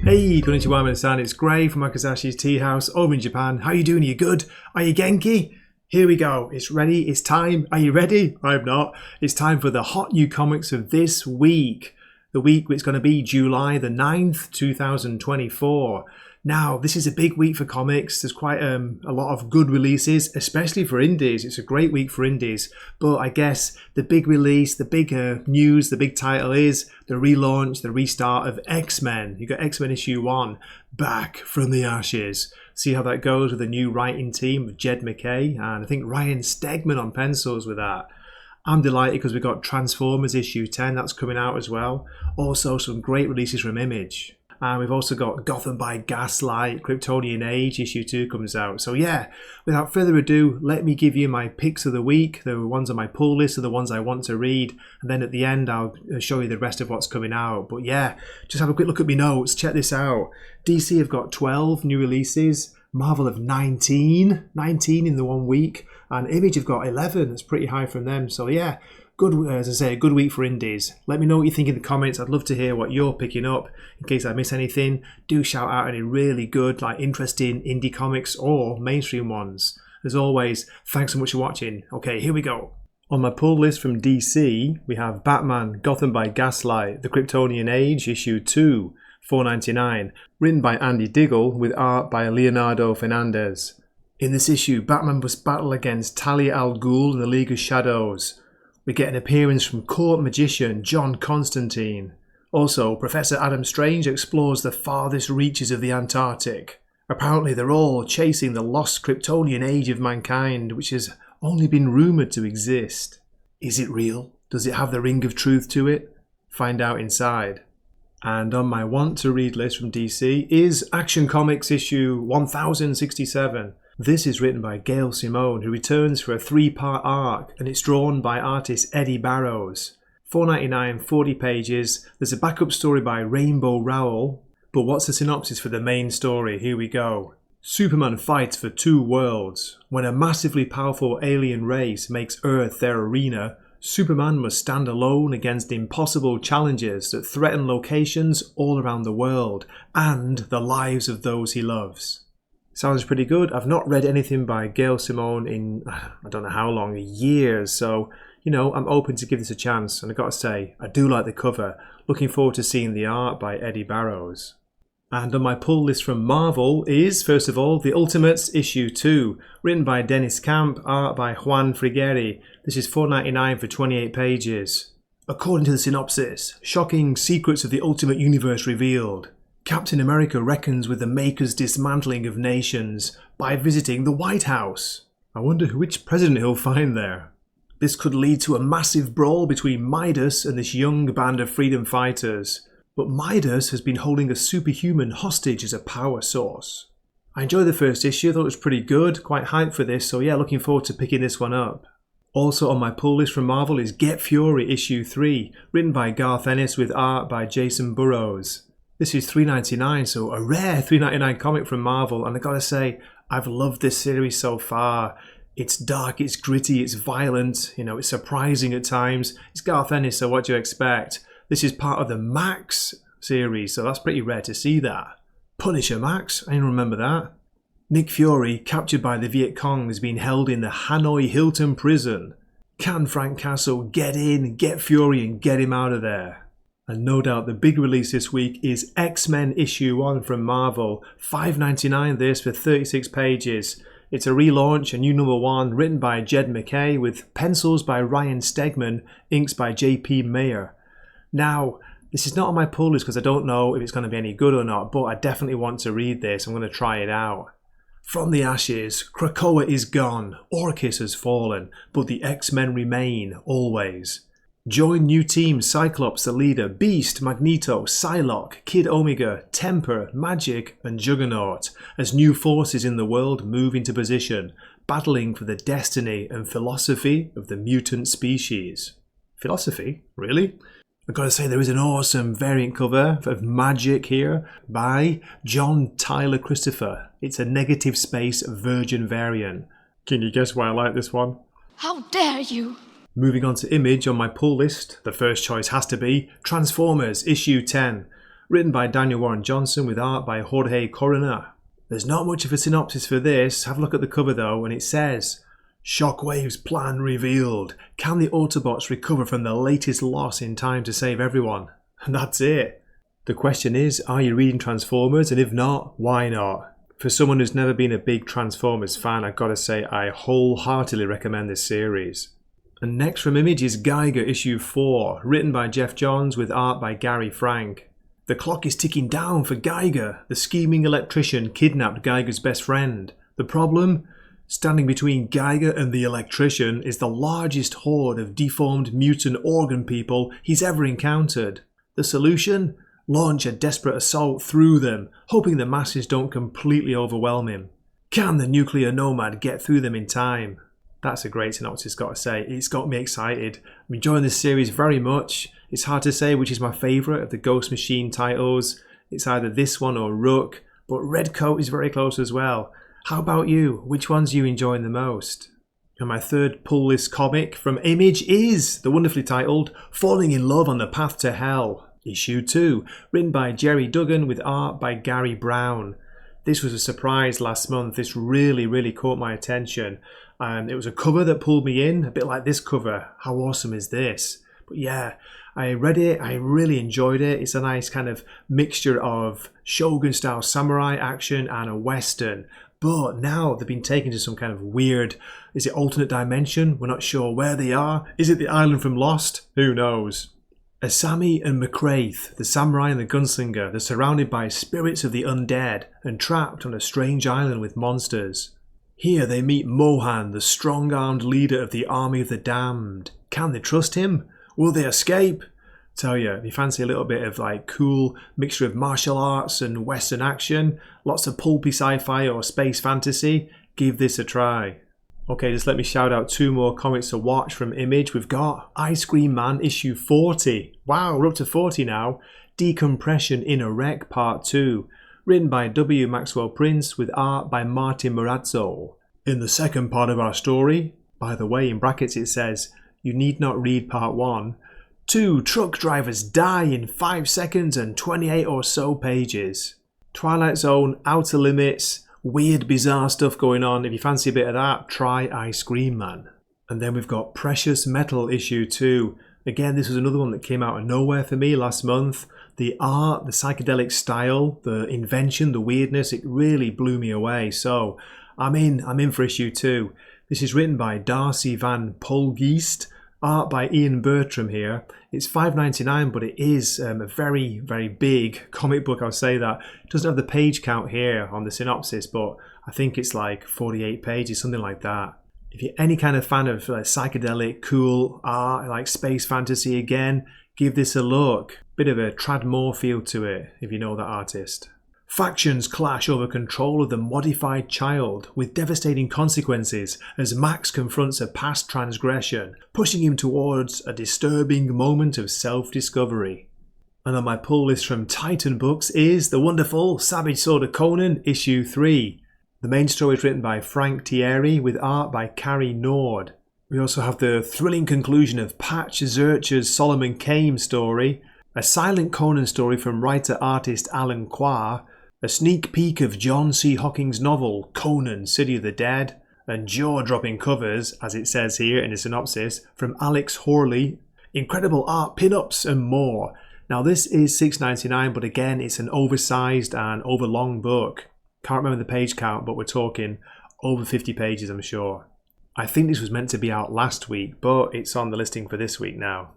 Hey, konnichiwa minasan, it's Gray from Wakizashi's Teahouse over in Japan. How you doing? Are you good? Are you Genki? Here we go. It's ready. It's time. Are you ready? I'm not. It's time for the hot new comics of this week. The week it's going to be July the 9th, 2024. Now, this is a big week for comics. There's quite a lot of good releases, especially for indies. It's a great week for indies. But I guess the big release, the big news, the big title is the relaunch, the restart of X-Men. You got X-Men issue 1, Back from the Ashes. See how that goes with the new writing team of Jed McKay and I think Ryan Stegman on pencils with that. I'm delighted because we've got Transformers issue 10, that's coming out as well. Also some great releases from Image. And we've also got Gotham by Gaslight, Kryptonian Age, issue 2 comes out. So yeah, without further ado, let me give you my picks of the week. The ones on my pull list are the ones I want to read. And then at the end, I'll show you the rest of what's coming out. But yeah, just have a quick look at my notes. Check this out. DC have got 12 new releases. Marvel have 19 in the 1 week. And Image have got 11. That's pretty high from them. So yeah. Good, as I say, a good week for indies. Let me know what you think in the comments. I'd love to hear what you're picking up. In case I miss anything, do shout out any really good, interesting indie comics or mainstream ones. As always, thanks so much for watching. Okay, here we go. On my pull list from DC, we have Batman, Gotham by Gaslight, The Kryptonian Age, issue 2, $4.99, written by Andy Diggle with art by Leonardo Fernandez. In this issue, Batman must battle against Talia al Ghul and the League of Shadows. We get an appearance from court magician John Constantine. Also, Professor Adam Strange explores the farthest reaches of the Antarctic. Apparently they're all chasing the lost Kryptonian age of mankind, which has only been rumoured to exist. Is it real? Does it have the ring of truth to it? Find out inside. And on my want to read list from DC is Action Comics issue 1067. This is written by Gail Simone, who returns for a 3-part arc, and it's drawn by artist Eddie Barrows. $4.99, 40 pages. There's a backup story by Rainbow Rowell. But what's the synopsis for the main story? Here we go. Superman fights for 2 worlds. When a massively powerful alien race makes Earth their arena, Superman must stand alone against impossible challenges that threaten locations all around the world and the lives of those he loves. Sounds pretty good. I've not read anything by Gail Simone in, I don't know how long, years. So, I'm open to give this a chance. And I've got to say, I do like the cover. Looking forward to seeing the art by Eddie Barrows. And on my pull list from Marvel is, first of all, The Ultimates issue 2. Written by Dennis Camp, art by Juan Frigeri. This is $4.99 for 28 pages. According to the synopsis, shocking secrets of the Ultimate Universe revealed. Captain America reckons with the Maker's dismantling of nations by visiting the White House. I wonder which president he'll find there. This could lead to a massive brawl between Midas and this young band of freedom fighters. But Midas has been holding a superhuman hostage as a power source. I enjoyed the first issue, I thought it was pretty good, quite hyped for this, so yeah, looking forward to picking this one up. Also on my pull list from Marvel is Get Fury issue 3, written by Garth Ennis with art by Jason Burrows. This is $3.99, so a rare $3.99 comic from Marvel, and I gotta say, I've loved this series so far. It's dark, it's gritty, it's violent, it's surprising at times. It's Garth Ennis, so what do you expect? This is part of the Max series, so that's pretty rare to see that. Punisher Max, I didn't remember that. Nick Fury, captured by the Viet Cong, has been held in the Hanoi Hilton prison. Can Frank Castle get in, get Fury, and get him out of there? And no doubt the big release this week is X-Men issue 1 from Marvel. $5.99 this for 36 pages. It's a relaunch, a new number 1, written by Jed McKay with pencils by Ryan Stegman, inks by JP Mayer. Now, this is not on my pull list because I don't know if it's going to be any good or not, but I definitely want to read this. I'm going to try it out. From the ashes, Krakoa is gone, Orchis has fallen, but the X-Men remain, always. Join new teams Cyclops the leader, Beast, Magneto, Psylocke, Kid Omega, Temper, Magic and Juggernaut as new forces in the world move into position, battling for the destiny and philosophy of the mutant species. Philosophy? Really? I've got to say there is an awesome variant cover of Magic here by John Tyler Christopher. It's a negative space Virgin variant. Can you guess why I like this one? How dare you! Moving on to Image on my pull list, the first choice has to be Transformers issue 10. written by Daniel Warren Johnson with art by Jorge Corona. There's not much of a synopsis for this. Have a look at the cover though, and it says, Shockwave's plan revealed. Can the Autobots recover from the latest loss in time to save everyone? And that's it. The question is, are you reading Transformers? And if not, why not? For someone who's never been a big Transformers fan, I've got to say I wholeheartedly recommend this series. And next from Image is Geiger issue 4, written by Jeff Johns with art by Gary Frank. The clock is ticking down for Geiger. The scheming electrician kidnapped Geiger's best friend. The problem? Standing between Geiger and the electrician is the largest horde of deformed mutant organ people he's ever encountered. The solution? Launch a desperate assault through them, hoping the masses don't completely overwhelm him. Can the nuclear nomad get through them in time? That's a great synopsis, got to say. It's got me excited. I'm enjoying this series very much. It's hard to say which is my favourite of the Ghost Machine titles. It's either this one or Rook, but Redcoat is very close as well. How about you? Which ones are you enjoying the most? And my third pull list comic from Image is the wonderfully titled Falling in Love on the Path to Hell. Issue 2, written by Jerry Duggan with art by Gary Brown. This was a surprise last month. This really caught my attention. It was a cover that pulled me in, a bit like this cover. How awesome is this? But yeah, I read it, I really enjoyed it. It's a nice kind of mixture of Shogun-style samurai action and a western. But now they've been taken to some kind of weird, is it alternate dimension? We're not sure where they are. Is it the island from Lost? Who knows? Asami and McCraith, the samurai and the gunslinger, they're surrounded by spirits of the undead and trapped on a strange island with monsters. Here they meet Mohan, the strong-armed leader of the Army of the Damned. Can they trust him? Will they escape? Tell you, if you fancy a little bit of like cool mixture of martial arts and western action, lots of pulpy sci-fi or space fantasy, give this a try. Okay, just let me shout out 2 more comics to watch from Image. We've got Ice Cream Man issue 40. Wow, we're up to 40 now. Decompression in a Wreck Part 2. Written by W. Maxwell Prince with art by Martin Morazzo. In the second part of our story, by the way, in brackets it says, you need not read Part 1. 2 truck drivers die in 5 seconds and 28 or so pages. Twilight Zone, Outer Limits, weird, bizarre stuff going on. If you fancy a bit of that, try Ice Cream Man. And then we've got Precious Metal issue 2. Again, this was another one that came out of nowhere for me last month. The art, the psychedelic style, the invention, the weirdness, it really blew me away. So I'm in for issue 2. This is written by Darcy Van Polgeest, art by Ian Bertram here. It's $5.99, but it is a very big comic book, I'll say that. It doesn't have the page count here on the synopsis, but I think it's like 48 pages, something like that. If you're any kind of fan of like psychedelic, cool art, like space fantasy again, give this a look. Bit of a Trad Moore feel to it, if you know that artist. Factions clash over control of the modified child, with devastating consequences as Max confronts a past transgression, pushing him towards a disturbing moment of self-discovery. And on my pull list from Titan Books is the wonderful Savage Sword of Conan, issue 3. The main story is written by Frank Thierry with art by Carrie Nord. We also have the thrilling conclusion of Patch Zurcher's Solomon Kane story, a silent Conan story from writer-artist Alan Quah, a sneak peek of John C. Hocking's novel Conan, City of the Dead, and jaw-dropping covers, as it says here in the synopsis, from Alex Horley, incredible art pin-ups and more. Now this is $6.99, but again it's an oversized and overlong book. Can't remember the page count, but we're talking over 50 pages I'm sure. I think this was meant to be out last week, but it's on the listing for this week now.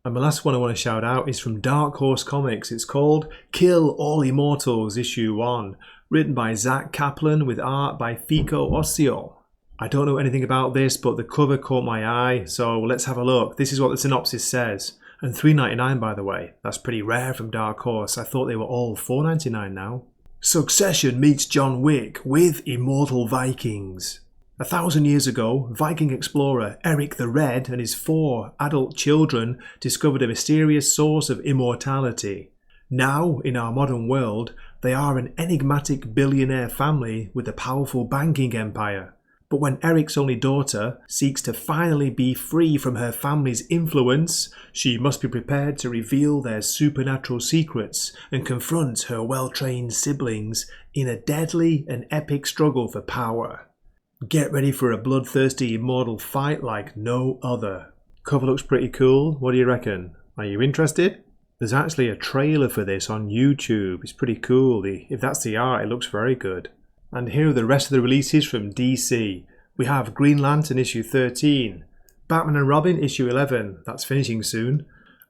And the last one I want to shout out is from Dark Horse Comics. It's called Kill All Immortals issue 1, written by Zach Kaplan with art by Fico Ossio. I don't know anything about this, but the cover caught my eye, so let's have a look. This is what the synopsis says. And $3.99 by the way. That's pretty rare from Dark Horse. I thought they were all $4.99 now. Succession meets John Wick with immortal Vikings. 1,000 years ago, Viking explorer Eric the Red and his 4 adult children discovered a mysterious source of immortality. Now, in our modern world, they are an enigmatic billionaire family with a powerful banking empire. But when Eric's only daughter seeks to finally be free from her family's influence, she must be prepared to reveal their supernatural secrets and confront her well-trained siblings in a deadly and epic struggle for power. Get ready for a bloodthirsty immortal fight like no other. Cover looks pretty cool. What do you reckon? Are you interested? There's actually a trailer for this on YouTube. It's pretty cool. If that's the art, it looks very good. And here are the rest of the releases from DC. We have Green Lantern issue 13, Batman and Robin issue 11, that's finishing soon,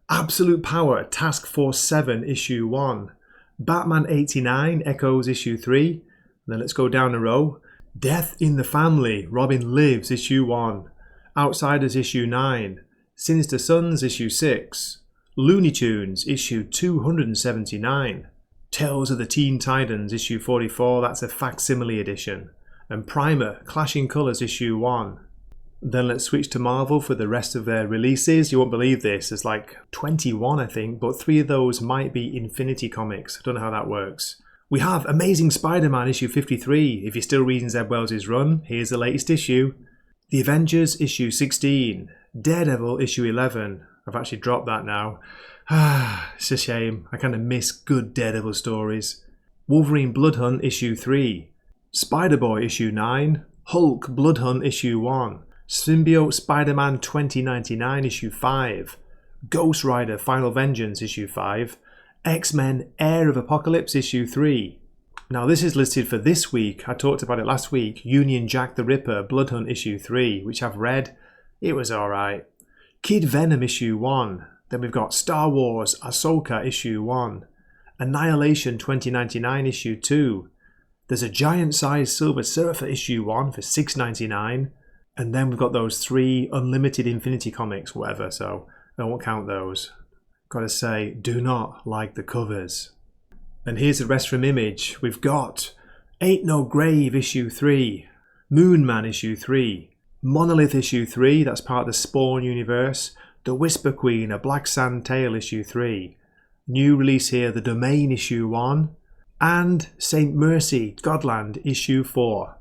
Absolute Power Task Force 7 issue 1, Batman 89 Echoes issue 3, and then let's go down a row, Death in the Family Robin Lives issue 1, Outsiders issue 9, Sinister Sons issue 6, Looney Tunes issue 279, Tales of the Teen Titans issue 44, that's a facsimile edition, and Primer Clashing Colours issue 1. Then let's switch to Marvel for the rest of their releases. You won't believe this, there's like 21 I think, but 3 of those might be Infinity Comics. I don't know how that works. We have Amazing Spider-Man issue 53. If you're still reading Zeb Wells' run, here's the latest issue. The Avengers issue 16, Daredevil issue 11. I've actually dropped that now. It's a shame. I kind of miss good Daredevil stories. Wolverine Bloodhunt issue 3. Spider-Boy issue 9. Hulk Bloodhunt issue 1. Symbiote Spider-Man 2099 issue 5. Ghost Rider Final Vengeance issue 5. X-Men Heir of Apocalypse issue 3. Now this is listed for this week. I talked about it last week. Union Jack the Ripper Bloodhunt issue 3, which I've read. It was alright. Kid Venom issue 1. Then we've got Star Wars Ahsoka issue 1, Annihilation 2099 issue 2. There's a giant-sized Silver Surfer issue 1 for $6.99, and then we've got those 3 unlimited Infinity Comics, whatever, so I won't count those. Gotta say, do not like the covers. And here's the rest from Image. We've got Ain't No Grave issue 3, Moon Man issue 3, Monolith issue 3, that's part of the Spawn universe, The Whisper Queen, A Black Sand Tale issue 3, new release here, The Domain issue 1, and Saint Mercy, Godland issue 4.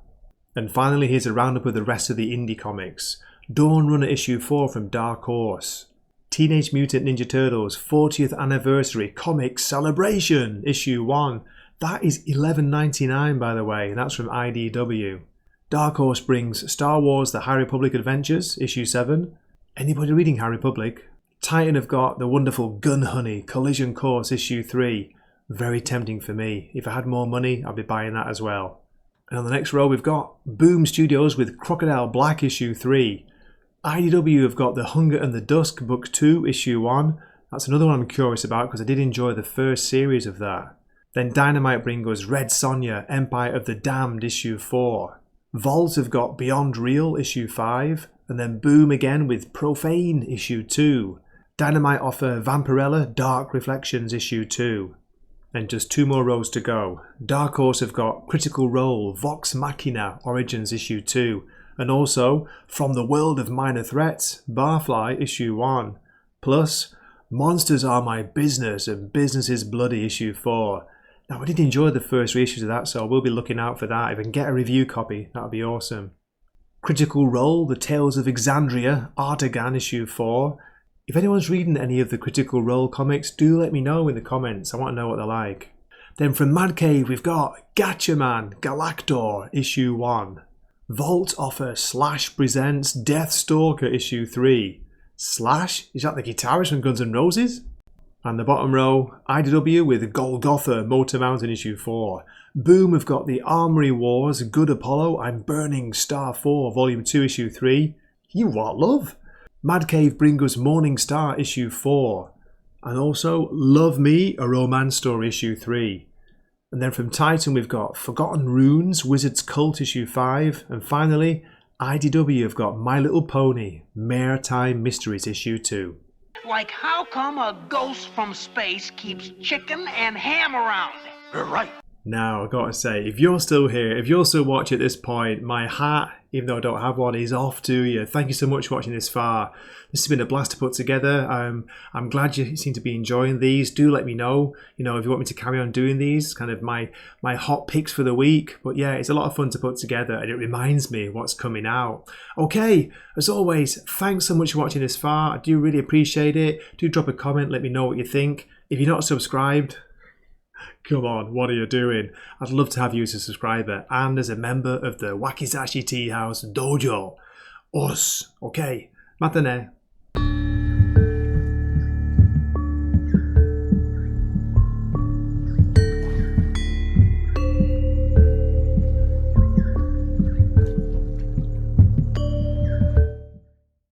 And finally here's a roundup of the rest of the indie comics. Dawn Runner issue 4 from Dark Horse, Teenage Mutant Ninja Turtles 40th Anniversary Comic Celebration issue 1. That is $11.99 by the way, and that's from IDW. Dark Horse brings Star Wars The High Republic Adventures issue 7. Anybody reading High Republic? Titan have got the wonderful Gun Honey Collision Course issue 3. Very tempting for me. If I had more money, I'd be buying that as well. And on the next row we've got Boom Studios with Crocodile Black issue 3. IDW have got The Hunger and the Dusk book 2 issue 1. That's another one I'm curious about because I did enjoy the first series of that. Then Dynamite bring us Red Sonja Empire of the Damned issue 4. Vault have got Beyond Real issue 5. And then Boom again with Profane issue 2. Dynamite offer Vampirella Dark Reflections issue 2. And just 2 more rows to go. Dark Horse have got Critical Role Vox Machina Origins issue 2. And also From the World of Minor Threats Barfly issue 1. Plus Monsters Are My Business and Business is Bloody issue 4. Now I did enjoy the first reissues of that, so I will be looking out for that. If I can get a review copy, that would be awesome. Critical Role, The Tales of Exandria, Artagan issue 4. If anyone's reading any of the Critical Role comics, do let me know in the comments. I want to know what they're like. Then from Mad Cave, we've got Gatchaman, Galactor, issue 1. Vault offer Slash presents Deathstalker, issue 3. Slash? Is that the guitarist from Guns N' Roses? And the bottom row, IDW with Golgotha, Motor Mountain, issue 4. Boom have got the Armory Wars, Good Apollo, I'm Burning Star 4, volume 2, issue 3. You what, love? Mad Cave bring us Morning Star, issue 4. And also Love Me, A Romance Story, issue 3. And then from Titan we've got Forgotten Runes, Wizard's Cult, issue 5. And finally, IDW have got My Little Pony, Maritime Mysteries, issue 2. Like how come a ghost from space keeps chicken and ham around? You're right. Now, I've got to say, if you're still here, if you're still watching at this point, my hat, even though I don't have one, is off to you. Thank you so much for watching this far. This has been a blast to put together. I'm glad you seem to be enjoying these. Do let me know, if you want me to carry on doing these, kind of my hot picks for the week. But yeah, it's a lot of fun to put together, and it reminds me what's coming out. Okay, as always, thanks so much for watching this far. I do really appreciate it. Do drop a comment, let me know what you think. If you're not subscribed, come on, what are you doing? I'd love to have you as a subscriber and as a member of the Wakizashi Teahouse Dojo. Us. Okay, matane.